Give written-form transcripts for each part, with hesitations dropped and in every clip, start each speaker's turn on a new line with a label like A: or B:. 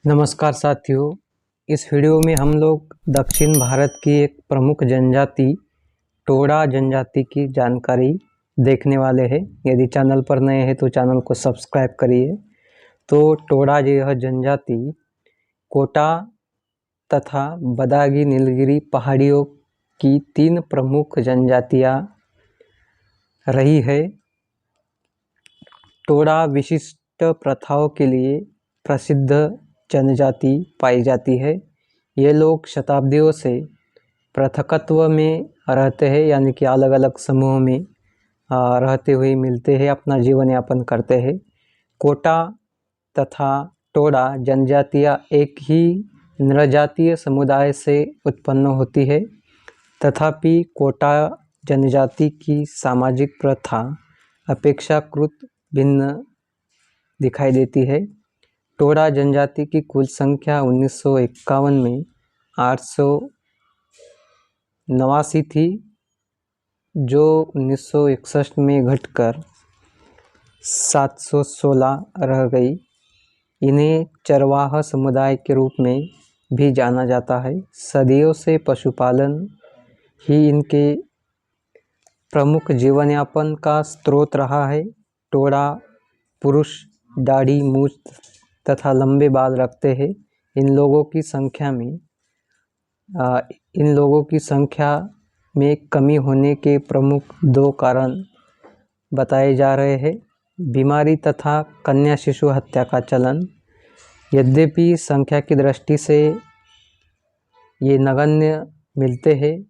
A: नमस्कार साथियों। इस वीडियो में हम लोग दक्षिण भारत की एक प्रमुख जनजाति टोडा जनजाति की जानकारी देखने वाले हैं। यदि चैनल पर नए हैं तो चैनल को सब्सक्राइब करिए। तो टोडा यह जनजाति कोटा तथा बदागी नीलगिरी पहाड़ियों की 3 प्रमुख जनजातियां रही है। टोडा विशिष्ट प्रथाओं के लिए प्रसिद्ध जनजाति पाई जाती है। ये लोग शताब्दियों से पृथकत्व में रहते हैं, यानी कि अलग अलग समूह में रहते हुए मिलते हैं, अपना जीवन यापन करते हैं। कोटा तथा टोडा जनजातियाँ एक ही नृजातीय समुदाय से उत्पन्न होती है। तथापि कोटा जनजाति की सामाजिक प्रथा अपेक्षाकृत भिन्न दिखाई देती है। टोडा जनजाति की कुल संख्या 1951 में 889 थी, जो 1961 में घटकर 716 रह गई। इन्हें चरवाहा समुदाय के रूप में भी जाना जाता है। सदियों से पशुपालन ही इनके प्रमुख जीवन यापन का स्रोत रहा है। टोडा पुरुष दाढ़ी मूछ तथा लंबे बाल रखते हैं। इन लोगों की संख्या में कमी होने के प्रमुख 2 कारण बताए जा रहे हैं। बीमारी तथा कन्या शिशु हत्या का चलन। यद्यपि संख्या की दृष्टि से ये नगण्य मिलते हैं,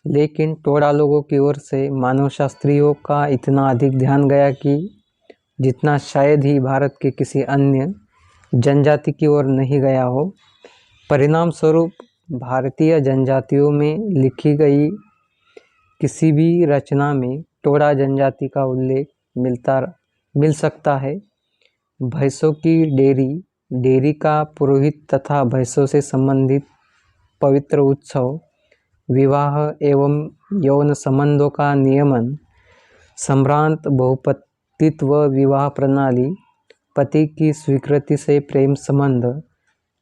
A: लेकिन टोडा लोगों की ओर से मानवशास्त्रियों का इतना अधिक ध्यान गया कि जितना शायद ही भारत के किसी अन्य जनजाति की ओर नहीं गया हो। परिणाम स्वरूप भारतीय जनजातियों में लिखी गई किसी भी रचना में टोडा जनजाति का उल्लेख मिल सकता है। भैंसों की डेयरी का पुरोहित तथा भैंसों से संबंधित पवित्र उत्सव, विवाह एवं यौन संबंधों का नियमन, सम्भ्रांत बहुपतित्व विवाह प्रणाली, पति की स्वीकृति से प्रेम संबंध,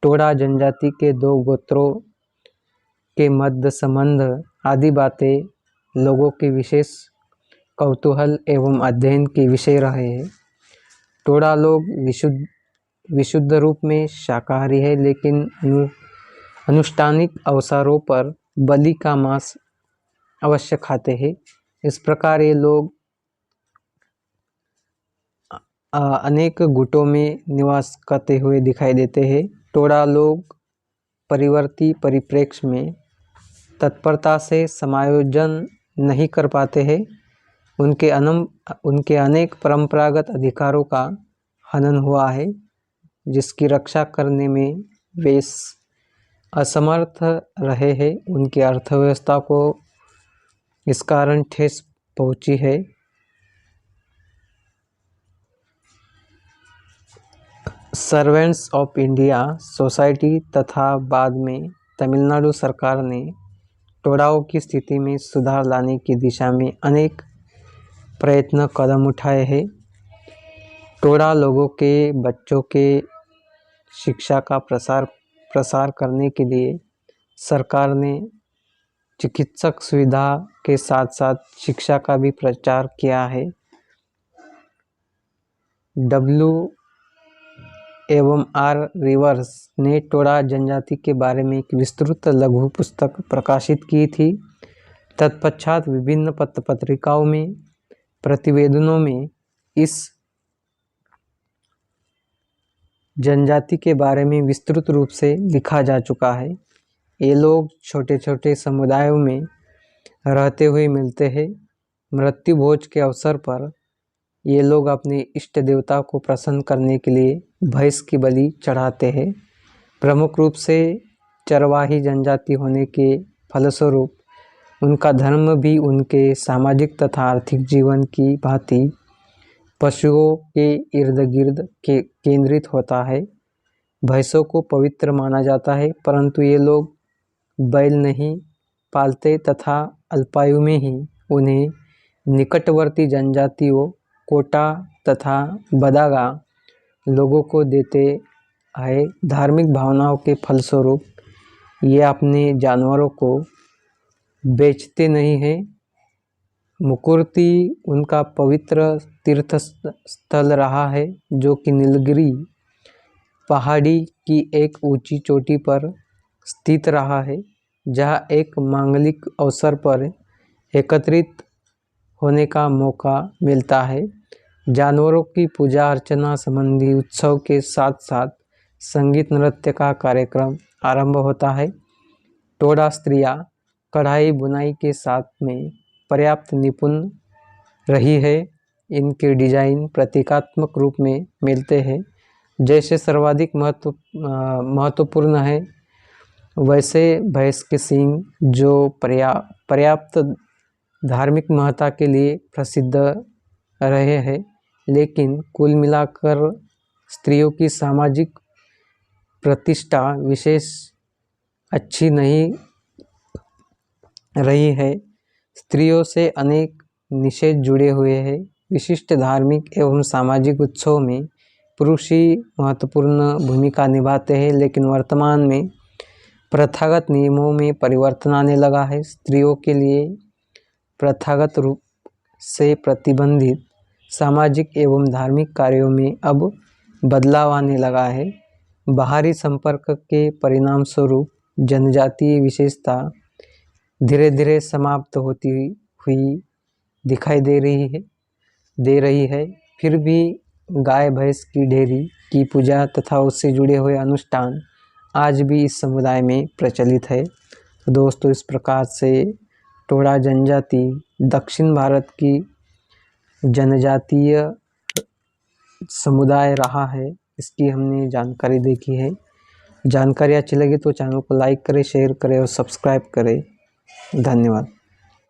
A: टोडा जनजाति के 2 गोत्रों के मध्य संबंध आदि बातें लोगों के विशेष कौतूहल एवं अध्ययन के विषय रहे हैं। टोडा लोग विशुद्ध रूप में शाकाहारी है, लेकिन अनुष्ठानिक अवसरों पर बलि का मांस अवश्य खाते हैं। इस प्रकार ये लोग अनेक गुटों में निवास करते हुए दिखाई देते हैं। टोडा लोग परिवर्ती परिप्रेक्ष्य में तत्परता से समायोजन नहीं कर पाते हैं। उनके अनेक परंपरागत अधिकारों का हनन हुआ है, जिसकी रक्षा करने में वे असमर्थ रहे हैं। उनकी अर्थव्यवस्था को इस कारण ठेस पहुंची है। सर्वेंट्स ऑफ इंडिया सोसाइटी तथा बाद में तमिलनाडु सरकार ने टोडाओं की स्थिति में सुधार लाने की दिशा में अनेक प्रयत्न कदम उठाए हैं। टोडा लोगों के बच्चों के शिक्षा का प्रसार करने के लिए सरकार ने चिकित्सक सुविधा के साथ साथ शिक्षा का भी प्रचार किया है। W.R. रिवर्स ने टोडा जनजाति के बारे में एक विस्तृत लघु पुस्तक प्रकाशित की थी। तत्पश्चात विभिन्न पत्र पत्रिकाओं में प्रतिवेदनों में इस जनजाति के बारे में विस्तृत रूप से लिखा जा चुका है। ये लोग छोटे छोटे समुदायों में रहते हुए मिलते हैं। मृत्यु भोज के अवसर पर ये लोग अपने इष्ट देवता को प्रसन्न करने के लिए भैंस की बलि चढ़ाते हैं। प्रमुख रूप से चरवाही जनजाति होने के फलस्वरूप उनका धर्म भी उनके सामाजिक तथा आर्थिक जीवन की भांति पशुओं के इर्द गिर्द केंद्रित होता है। भैंसों को पवित्र माना जाता है, परंतु ये लोग बैल नहीं पालते तथा अल्पायु में ही उन्हें निकटवर्ती जनजातियों कोटा तथा बदागा लोगों को देते है। धार्मिक भावनाओं के फलस्वरूप ये अपने जानवरों को बेचते नहीं हैं। मुकुर्ती उनका पवित्र तीर्थ स्थल रहा है, जो कि नीलगिरी पहाड़ी की एक ऊंची चोटी पर स्थित रहा है, जहां एक मांगलिक अवसर पर एकत्रित होने का मौका मिलता है। जानवरों की पूजा अर्चना संबंधी उत्सव के साथ साथ संगीत नृत्य का कार्यक्रम आरंभ होता है। टोडा स्त्रियां कढ़ाई बुनाई के साथ में पर्याप्त निपुण रही है। इनके डिजाइन प्रतीकात्मक रूप में मिलते हैं, जैसे सर्वाधिक महत्वपूर्ण है वैसे भैंस के सींग, जो पर्याप्त धार्मिक महत्ता के लिए प्रसिद्ध रहे हैं। लेकिन कुल मिलाकर स्त्रियों की सामाजिक प्रतिष्ठा विशेष अच्छी नहीं रही है। स्त्रियों से अनेक निषेध जुड़े हुए हैं। विशिष्ट धार्मिक एवं सामाजिक उत्सव में पुरुष ही महत्वपूर्ण भूमिका निभाते हैं, लेकिन वर्तमान में प्रथागत नियमों में परिवर्तन आने लगा है। स्त्रियों के लिए प्रथागत रूप से प्रतिबंधित सामाजिक एवं धार्मिक कार्यों में अब बदलाव आने लगा है। बाहरी संपर्क के परिणाम स्वरूप जनजातीय विशेषता धीरे धीरे समाप्त होती हुई दिखाई दे रही है। फिर भी गाय भैंस की डेयरी की पूजा तथा उससे जुड़े हुए अनुष्ठान आज भी इस समुदाय में प्रचलित है। तो दोस्तों, इस प्रकार से टोडा जनजाति दक्षिण भारत की जनजातीय समुदाय रहा है, इसकी हमने जानकारी देखी है। जानकारी अच्छी लगी तो चैनल को लाइक करें, शेयर करें और सब्सक्राइब करें। धन्यवाद।